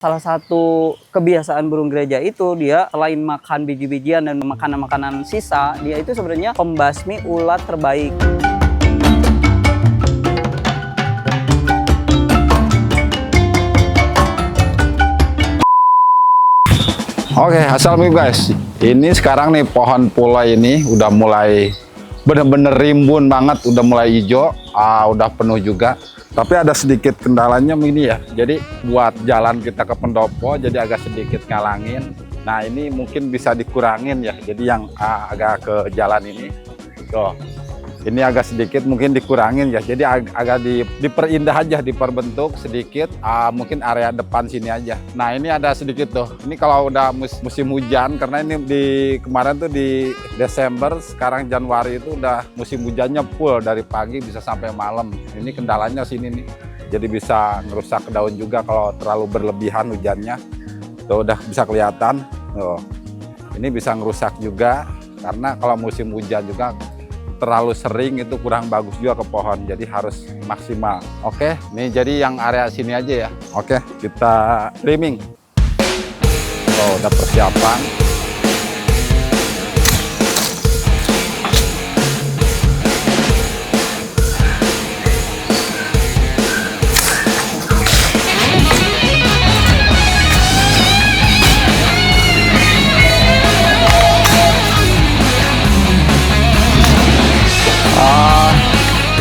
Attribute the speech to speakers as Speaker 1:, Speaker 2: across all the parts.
Speaker 1: Salah satu kebiasaan burung gereja itu dia selain makan biji-bijian dan makanan-makanan sisa, dia itu sebenarnya pembasmi ulat terbaik.
Speaker 2: Oke, assalamualaikum guys. Ini sekarang nih pohon pulai ini udah mulai bener-bener rimbun banget, udah mulai hijau, udah penuh juga. Tapi ada sedikit kendalanya begini ya. Jadi buat jalan kita ke pendopo jadi agak sedikit ngalangin. Nah ini mungkin bisa dikurangin ya. Jadi yang agak ke jalan ini, tuh. Ini agak sedikit mungkin dikurangin ya. Jadi agak diperindah aja, diperbentuk sedikit. Mungkin area depan sini aja. Nah ini ada sedikit tuh. Ini kalau udah musim hujan, karena ini kemarin tuh di Desember, sekarang Januari itu udah musim hujannya full dari pagi bisa sampai malam. Ini kendalanya sini nih. Jadi bisa ngerusak daun juga kalau terlalu berlebihan hujannya. Tuh udah bisa kelihatan. Tuh. Ini bisa ngerusak juga karena kalau musim hujan juga terlalu sering itu kurang bagus juga ke pohon, jadi harus maksimal. Oke, nih jadi yang area sini aja ya. Oke, kita trimming. Oh, udah persiapan.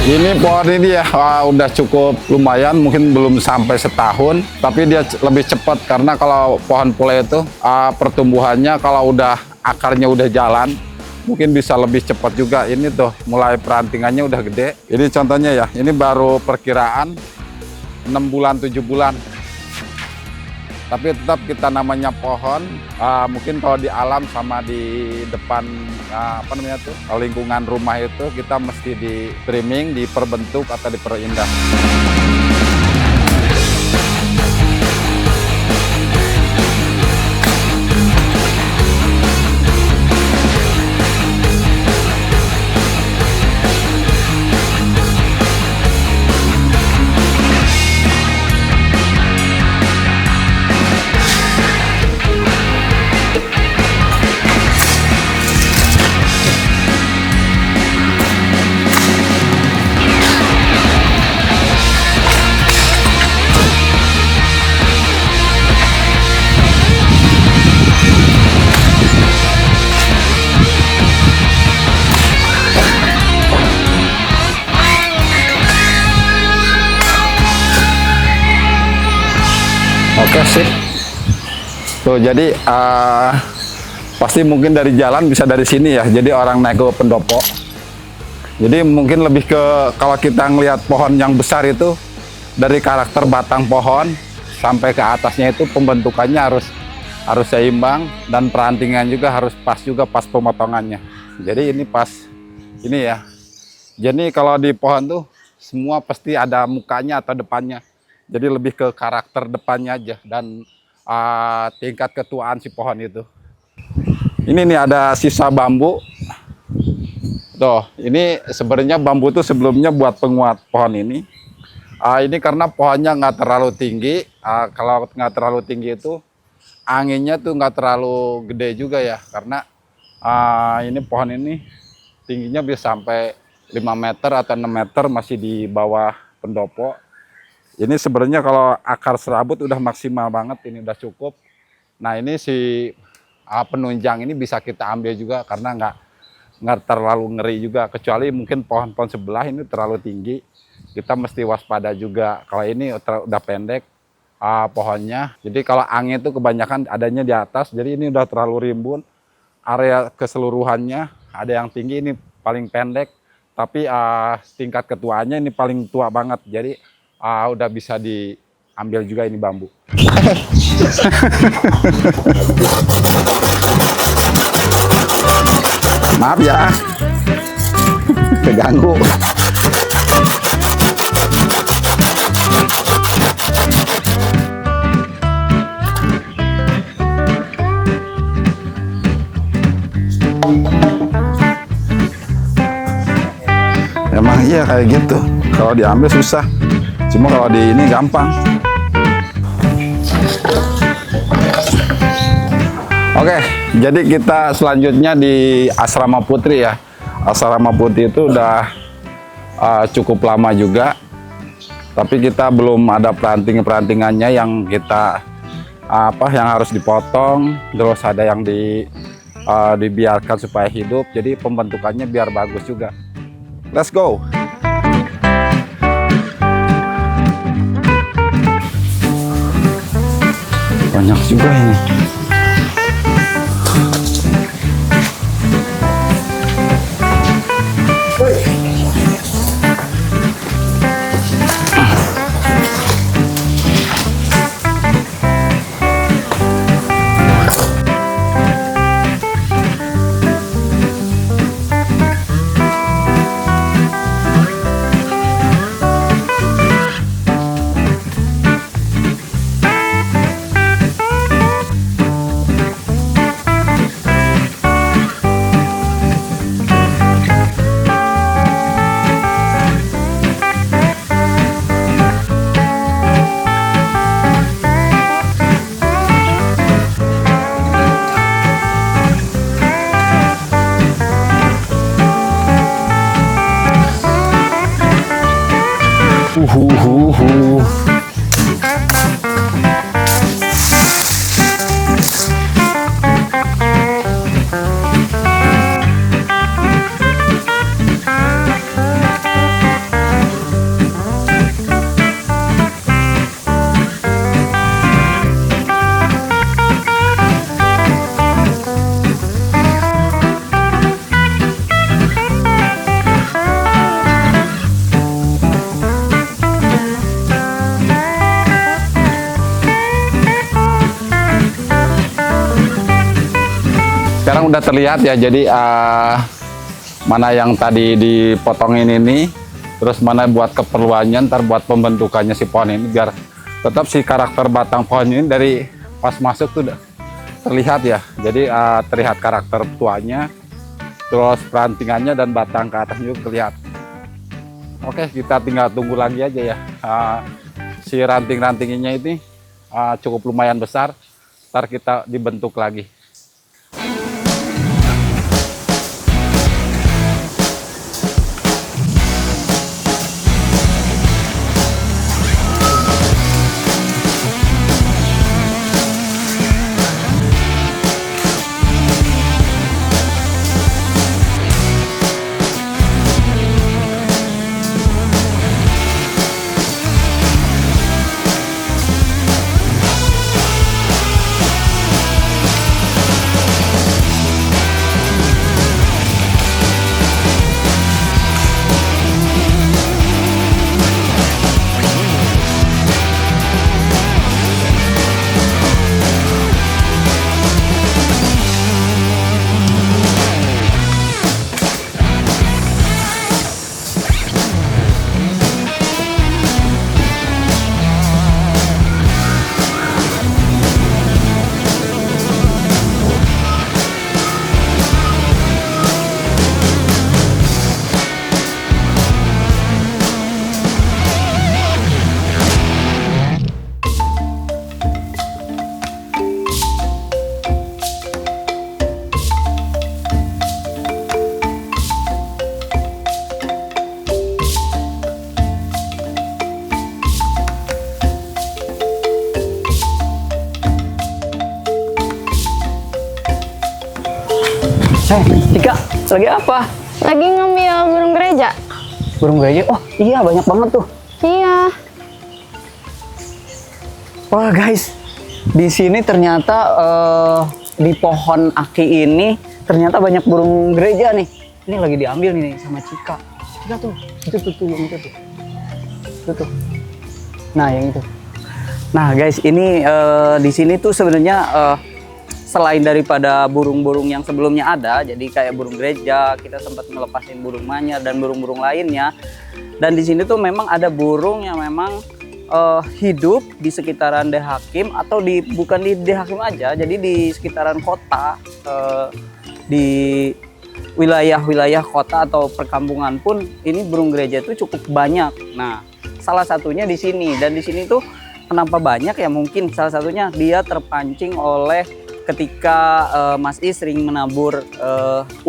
Speaker 2: Ini pohon ini ya udah cukup lumayan, mungkin belum sampai setahun, tapi dia lebih cepat karena kalau pohon pulai itu pertumbuhannya kalau udah akarnya udah jalan, mungkin bisa lebih cepat juga. Ini tuh mulai perantingannya udah gede. Ini contohnya ya, ini baru perkiraan 6 bulan 7 bulan. Tapi tetap kita namanya pohon, mungkin kalau di alam sama di depan lingkungan rumah itu kita mesti di trimming, diperbentuk atau diperindah. Oke sip. Tuh jadi pasti mungkin dari jalan bisa dari sini ya. Jadi orang naik ke pendopo. Jadi mungkin lebih ke kalau kita ngelihat pohon yang besar itu dari karakter batang pohon sampai ke atasnya itu pembentukannya harus seimbang dan perantingan juga harus pas juga pas pemotongannya. Jadi ini pas ini ya. Jadi kalau di pohon tuh semua pasti ada mukanya atau depannya. Jadi lebih ke karakter depannya aja dan tingkat ketuaan si pohon itu. Ini nih ada sisa bambu. Tuh, ini sebenarnya bambu tuh sebelumnya buat penguat pohon ini. Ini karena pohonnya nggak terlalu tinggi. Kalau nggak terlalu tinggi itu anginnya tuh nggak terlalu gede juga ya. Karena ini pohon ini tingginya bisa sampai 5 meter atau 6 meter masih di bawah pendopo. Ini sebenarnya kalau akar serabut udah maksimal banget, ini udah cukup. Nah ini si penunjang ini bisa kita ambil juga karena nggak terlalu ngeri juga. Kecuali mungkin pohon-pohon sebelah ini terlalu tinggi, kita mesti waspada juga. Kalau ini udah pendek pohonnya, jadi kalau angin itu kebanyakan adanya di atas, jadi ini udah terlalu rimbun. Area keseluruhannya ada yang tinggi, ini paling pendek, tapi tingkat ketuaannya ini paling tua banget. Jadi udah bisa diambil juga ini bambu. Maaf ya, keganggu. Emang iya kayak gitu. Kalau diambil susah. Cuma kalau di ini gampang. Oke, jadi kita selanjutnya di Asrama Putri ya. Asrama Putri itu udah cukup lama juga, tapi kita belum ada peranting-perantingannya yang kita yang harus dipotong, terus ada yang dibiarkan supaya hidup. Jadi pembentukannya biar bagus juga. Let's go. Banyak juga ini. Sekarang udah terlihat ya, jadi mana yang tadi dipotongin ini, terus mana buat keperluannya, ntar buat pembentukannya si pohon ini, biar tetap si karakter batang pohon ini dari pas masuk tuh udah terlihat ya. Jadi terlihat karakter tuanya, terus perantingannya dan batang ke atas juga terlihat. Oke, kita tinggal tunggu lagi aja ya. Si ranting-rantingnya ini cukup lumayan besar, ntar kita dibentuk lagi.
Speaker 1: Cika, lagi apa?
Speaker 3: Lagi ngambil burung gereja.
Speaker 1: Burung gereja? Oh iya, banyak banget tuh.
Speaker 3: Iya.
Speaker 1: Wah guys, di sini ternyata di pohon aki ini ternyata banyak burung gereja nih. Ini lagi diambil nih sama Cika. Cika tuh, itu tuh yang itu tuh. Itu tuh. Nah yang itu. Nah guys, ini di sini tuh sebenarnya selain daripada burung-burung yang sebelumnya ada, jadi kayak burung gereja, kita sempat ngelepasin burung manyar dan burung-burung lainnya. Dan di sini tuh memang ada burung yang memang hidup di sekitaran De Hakim, atau bukan di De Hakim aja, jadi di sekitaran kota, di wilayah-wilayah kota atau perkampungan pun ini burung gereja itu cukup banyak. Nah, salah satunya di sini, dan di sini tuh kenapa banyak ya, mungkin salah satunya dia terpancing oleh ketika Mas I sering menabur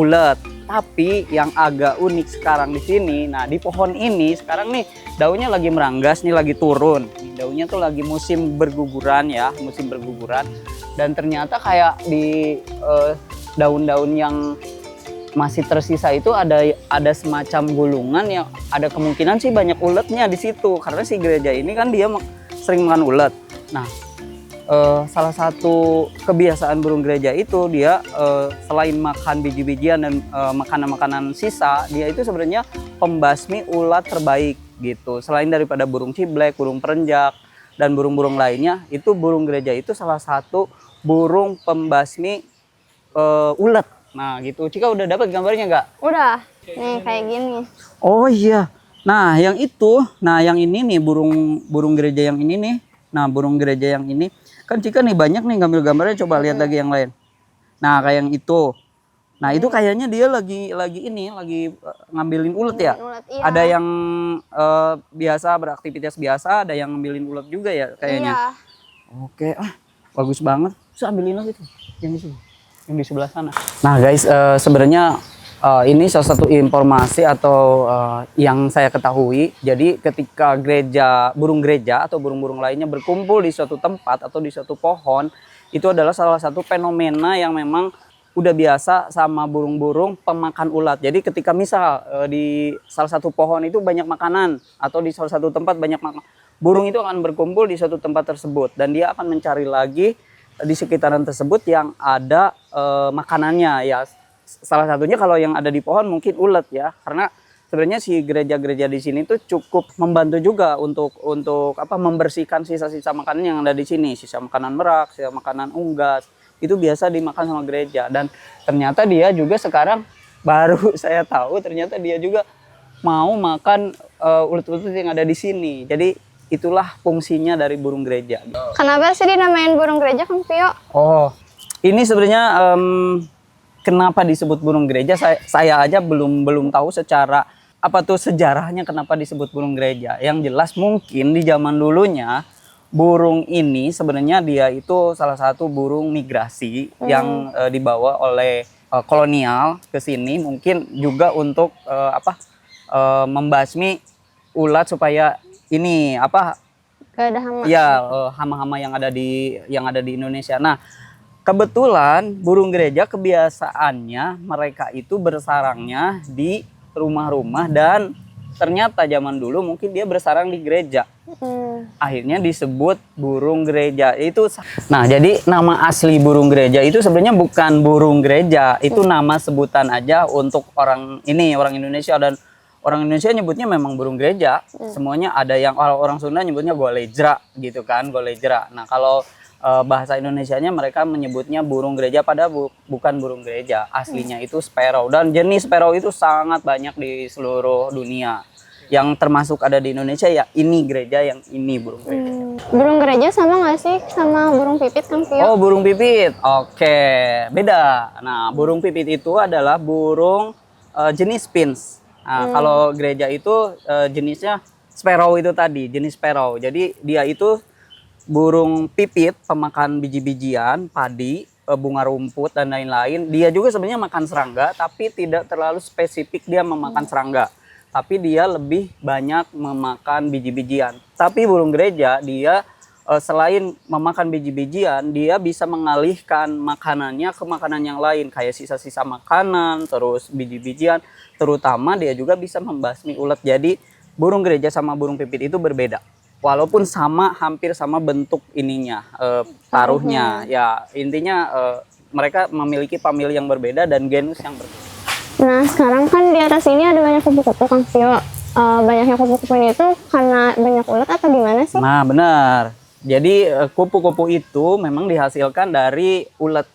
Speaker 1: ulet. Tapi yang agak unik sekarang di sini, nah di pohon ini sekarang nih daunnya lagi meranggas nih, lagi turun. Daunnya tuh lagi musim berguguran ya, musim berguguran. Dan ternyata kayak di daun-daun yang masih tersisa itu ada semacam gulungan yang ada kemungkinan sih banyak uletnya di situ. Karena si gereja ini kan dia sering makan ulet. Nah, salah satu kebiasaan burung gereja itu dia selain makan biji-bijian dan makanan-makanan sisa, dia itu sebenarnya pembasmi ulat terbaik gitu. Selain daripada burung ciblek, burung perenjak, dan burung-burung lainnya, itu burung gereja itu salah satu burung pembasmi ulat. Nah gitu. Cika udah dapat gambarnya nggak?
Speaker 3: Udah. Nih kayak gini.
Speaker 1: Oh iya. Nah yang itu, nah yang ini nih burung gereja yang ini nih. Nah burung gereja yang ini kan Cika nih banyak nih ngambil gambarnya, coba lihat lagi yang lain. Nah kayak yang itu. Nah itu kayaknya dia lagi ngambilin ulet ya.
Speaker 3: Ulet, iya.
Speaker 1: Ada yang biasa beraktivitas biasa, ada yang ngambilin ulet juga ya kayaknya.
Speaker 3: Iya.
Speaker 1: Oke, bagus banget. Terus ambilin lagi tuh yang itu, yang di sebelah sana. Nah guys, sebenarnya ini salah satu informasi atau yang saya ketahui. Jadi ketika burung gereja atau burung-burung lainnya berkumpul di suatu tempat atau di suatu pohon, itu adalah salah satu fenomena yang memang udah biasa sama burung-burung pemakan ulat. Jadi ketika misal di salah satu pohon itu banyak makanan atau di salah satu tempat banyak makanan, burung itu akan berkumpul di suatu tempat tersebut dan dia akan mencari lagi di sekitaran tersebut yang ada makanannya ya. Salah satunya kalau yang ada di pohon mungkin ulet ya, karena sebenarnya si gereja-gereja di sini tuh cukup membantu juga untuk membersihkan sisa-sisa makanan yang ada di sini, sisa makanan merak, sisa makanan unggas, itu biasa dimakan sama gereja. Dan ternyata dia juga sekarang baru saya tahu ternyata dia juga mau makan ulet-ulet yang ada di sini. Jadi itulah fungsinya dari burung gereja.
Speaker 3: Kenapa sih dinamain burung gereja, Kang Pio?
Speaker 1: Oh, ini sebenarnya kenapa disebut burung gereja? Saya aja belum tahu secara apa tuh sejarahnya kenapa disebut burung gereja. Yang jelas mungkin di zaman dulunya burung ini sebenarnya dia itu salah satu burung migrasi yang dibawa oleh kolonial ke sini, mungkin juga untuk membasmi ulat supaya ini
Speaker 3: Gak ada hama.
Speaker 1: ya hama-hama yang ada di Indonesia. Nah, kebetulan burung gereja kebiasaannya mereka itu bersarangnya di rumah-rumah dan ternyata zaman dulu mungkin dia bersarang di gereja. Akhirnya disebut burung gereja. Nah, jadi nama asli burung gereja itu sebenarnya bukan burung gereja, itu nama sebutan aja untuk orang Indonesia, dan orang Indonesia nyebutnya memang burung gereja. Semuanya ada yang orang Sunda nyebutnya golejra gitu kan, golejra. Nah, kalau bahasa Indonesianya mereka menyebutnya burung gereja, padahal bukan burung gereja. Aslinya itu sparrow, dan jenis sparrow itu sangat banyak di seluruh dunia. Yang termasuk ada di Indonesia ya ini gereja, yang ini burung gereja.
Speaker 3: Burung gereja sama nggak sih sama burung pipit, Kang Pio?
Speaker 1: Oh, burung pipit. Oke, beda. Nah, burung pipit itu adalah burung jenis finch. Nah, kalau gereja itu jenisnya sparrow itu tadi, jenis sparrow. Jadi dia itu burung pipit, pemakan biji-bijian, padi, bunga rumput dan lain-lain. Dia juga sebenarnya makan serangga, tapi tidak terlalu spesifik dia memakan serangga. Tapi dia lebih banyak memakan biji-bijian. Tapi burung gereja dia selain memakan biji-bijian, dia bisa mengalihkan makanannya ke makanan yang lain, kayak sisa-sisa makanan, terus biji-bijian. Terutama dia juga bisa membasmi ulat. Jadi burung gereja sama burung pipit itu berbeda. Walaupun hampir sama bentuk ininya, paruhnya. Ya intinya mereka memiliki famili yang berbeda dan genus yang berbeda.
Speaker 3: Nah, sekarang kan di atas ini ada banyak kupu-kupu, Kang Pio. Banyaknya kupu-kupu ini tuh karena banyak ulat atau gimana sih?
Speaker 1: Nah, benar. Jadi kupu-kupu itu memang dihasilkan dari ulat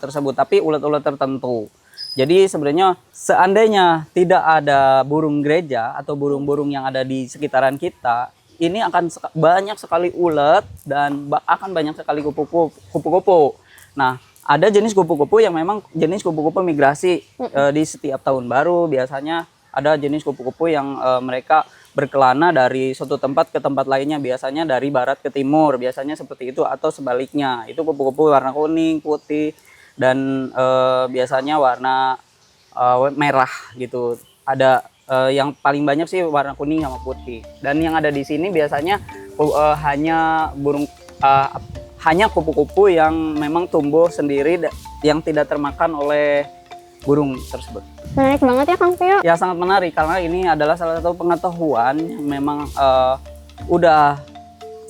Speaker 1: tersebut, tapi ulat-ulat tertentu. Jadi sebenarnya seandainya tidak ada burung gereja atau burung-burung yang ada di sekitaran kita, ini akan banyak sekali ulat dan akan banyak sekali kupu-kupu. Nah, ada jenis kupu-kupu yang memang jenis kupu-kupu migrasi di setiap tahun baru. Biasanya ada jenis kupu-kupu yang mereka berkelana dari suatu tempat ke tempat lainnya, biasanya dari barat ke timur, biasanya seperti itu, atau sebaliknya. Itu kupu-kupu warna kuning, putih, dan biasanya warna merah gitu. Ada yang paling banyak sih warna kuning sama putih. Dan yang ada di sini biasanya hanya hanya kupu-kupu yang memang tumbuh sendiri yang tidak termakan oleh burung tersebut.
Speaker 3: Menarik banget ya Kang Vio.
Speaker 1: Ya sangat menarik karena ini adalah salah satu pengetahuan yang memang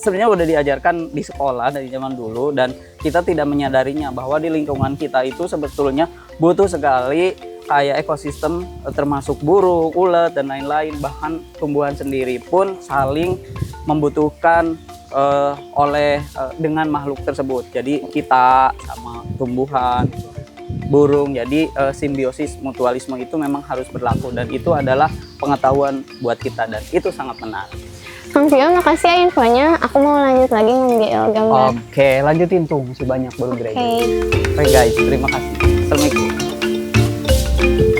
Speaker 1: sebenarnya udah diajarkan di sekolah dari zaman dulu, dan kita tidak menyadarinya bahwa di lingkungan kita itu sebetulnya butuh sekali kayak ekosistem, termasuk burung, ulat, dan lain-lain. Bahkan tumbuhan sendiri pun saling membutuhkan dengan makhluk tersebut. Jadi kita sama tumbuhan, burung, jadi simbiosis mutualisme itu memang harus berlaku, dan itu adalah pengetahuan buat kita, dan itu sangat menarik.
Speaker 3: Kang Vio, makasih ya infonya. Aku mau lanjut lagi ngambil gambar.
Speaker 1: Oke, lanjutin tuh, masih banyak burung gereja.
Speaker 3: Oke.
Speaker 1: Oke guys, terima kasih. Assalamualaikum.